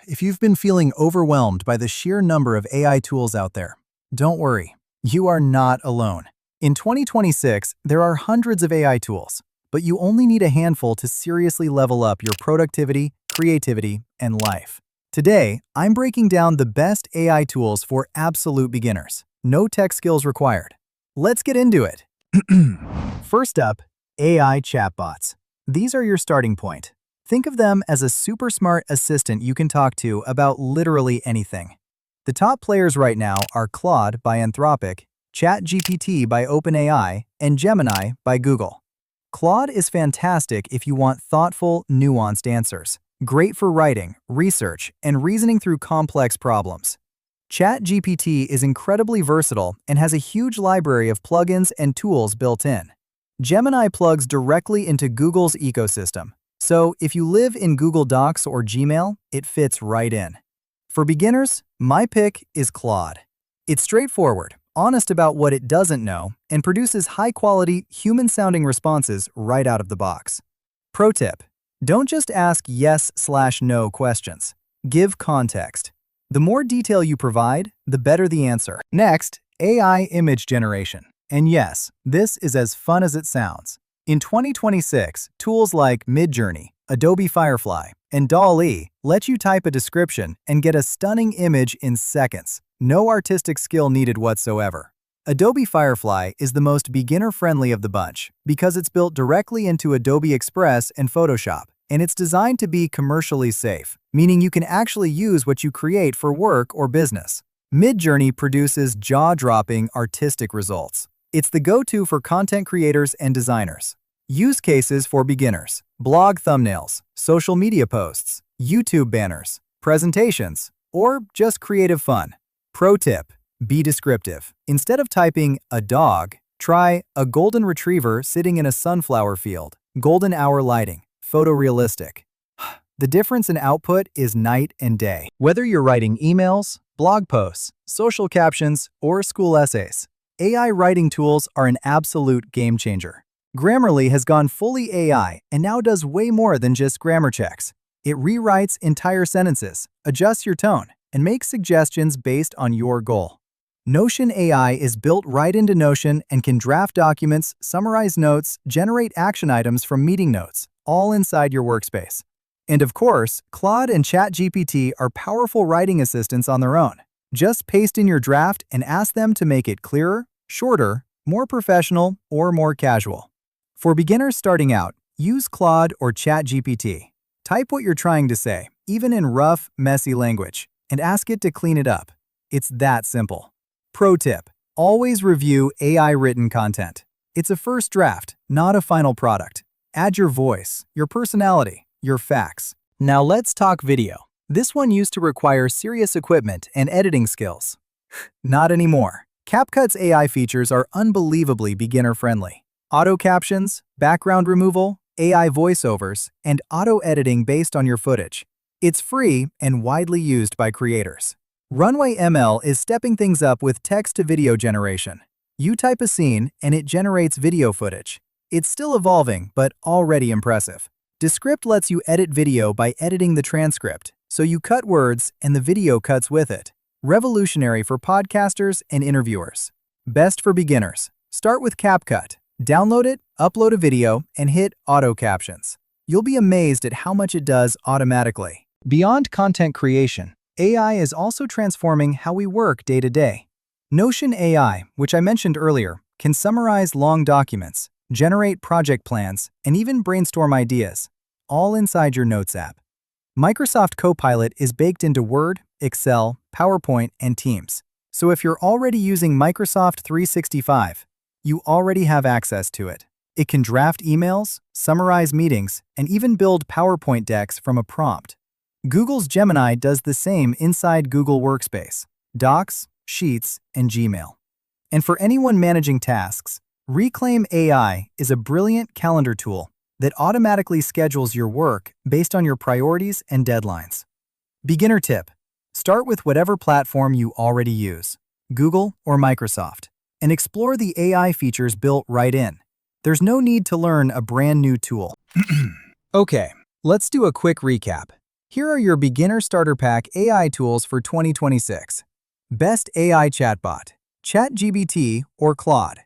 If you've been feeling overwhelmed by the sheer number of AI tools out there, don't worry, you are not alone. In 2026, there are hundreds of AI tools, but you only need a handful to seriously level up your productivity, creativity, and life. Today, I'm breaking down the best AI tools for absolute beginners. No tech skills required. Let's get into it. First up, AI Chatbots. These are your starting point. Think of them as a super smart assistant you can talk to about literally anything. The top players right now are Claude by Anthropic, ChatGPT by OpenAI, and Gemini by Google. Claude is fantastic if you want thoughtful, nuanced answers. Great for writing, research, and reasoning through complex problems. ChatGPT is incredibly versatile and has a huge library of plugins and tools built in. Gemini plugs directly into Google's ecosystem, so if you live in Google Docs or Gmail, it fits right in. For beginners, my pick is Claude. It's straightforward, honest about what it doesn't know, and produces high-quality, human-sounding responses right out of the box. Pro tip: don't just ask yes/no questions. Give context. The more detail you provide, the better the answer. Next, AI image generation. And yes, this is as fun as it sounds. In 2026, tools like Midjourney, Adobe Firefly, and DALL-E let you type a description and get a stunning image in seconds. No artistic skill needed whatsoever. Adobe Firefly is the most beginner-friendly of the bunch because it's built directly into Adobe Express and Photoshop, and it's designed to be commercially safe, meaning you can actually use what you create for work or business. Midjourney produces jaw-dropping artistic results. It's the go-to for content creators and designers. Use cases for beginners: blog thumbnails, social media posts, YouTube banners, presentations, or just creative fun. Pro tip: be descriptive. Instead of typing a dog, try a golden retriever sitting in a sunflower field. Golden hour lighting. Photorealistic. The difference in output is night and day. Whether you're writing emails, blog posts, social captions, or school essays, AI writing tools are an absolute game changer. Grammarly has gone fully AI and now does way more than just grammar checks. It rewrites entire sentences, adjusts your tone, and makes suggestions based on your goal. Notion AI is built right into Notion and can draft documents, summarize notes, generate action items from meeting notes, all inside your workspace. And of course, Claude and ChatGPT are powerful writing assistants on their own. Just paste in your draft and ask them to make it clearer, shorter, more professional, or more casual. For beginners starting out, use Claude or ChatGPT. Type what you're trying to say, even in rough, messy language, and ask it to clean it up. It's that simple. Pro tip: always review AI-written content. It's a first draft, not a final product. Add your voice, your personality, your facts. Now let's talk video. This one used to require serious equipment and editing skills. Not anymore. CapCut's AI features are unbelievably beginner-friendly. Auto captions, background removal, AI voiceovers, and auto editing based on your footage. It's free and widely used by creators. Runway ML is stepping things up with text-to-video generation. You type a scene and it generates video footage. It's still evolving, but already impressive. Descript lets you edit video by editing the transcript, so you cut words and the video cuts with it. Revolutionary for podcasters and interviewers. Best for beginners. Start with CapCut. Download it, upload a video, and hit auto captions. You'll be amazed at how much it does automatically. Beyond content creation, AI is also transforming how we work day to day. Notion AI, which I mentioned earlier, can summarize long documents, generate project plans, and even brainstorm ideas, all inside your Notes app. Microsoft Copilot is baked into Word, Excel, PowerPoint, and Teams. So if you're already using Microsoft 365, you already have access to it. It can draft emails, summarize meetings, and even build PowerPoint decks from a prompt. Google's Gemini does the same inside Google Workspace, Docs, Sheets, and Gmail. And for anyone managing tasks, Reclaim AI is a brilliant calendar tool that automatically schedules your work based on your priorities and deadlines. Beginner tip: start with whatever platform you already use, Google or Microsoft, and explore the AI features built right in. There's no need to learn a brand new tool. Okay, let's do a quick recap. Here are your beginner starter pack AI tools for 2026. Best AI chatbot, ChatGPT or Claude.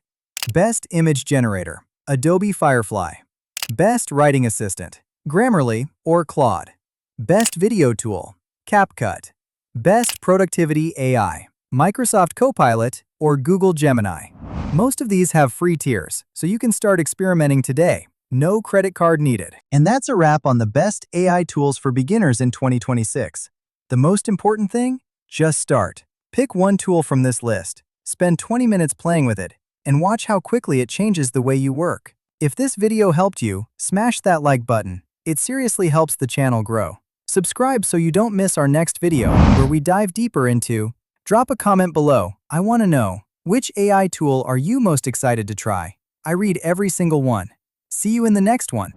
Best image generator, Adobe Firefly. Best writing assistant, Grammarly or Claude. Best video tool, CapCut. Best productivity AI, Microsoft Copilot or Google Gemini. Most of these have free tiers, so you can start experimenting today. No credit card needed. And that's a wrap on the best AI tools for beginners in 2026. The most important thing? Just start. Pick one tool from this list, spend 20 minutes playing with it, and watch how quickly it changes the way you work. If this video helped you, smash that like button. It seriously helps the channel grow. Subscribe so you don't miss our next video, where we dive deeper into. Drop a comment below. I want to know, which AI tool are you most excited to try? I read every single one. See you in the next one.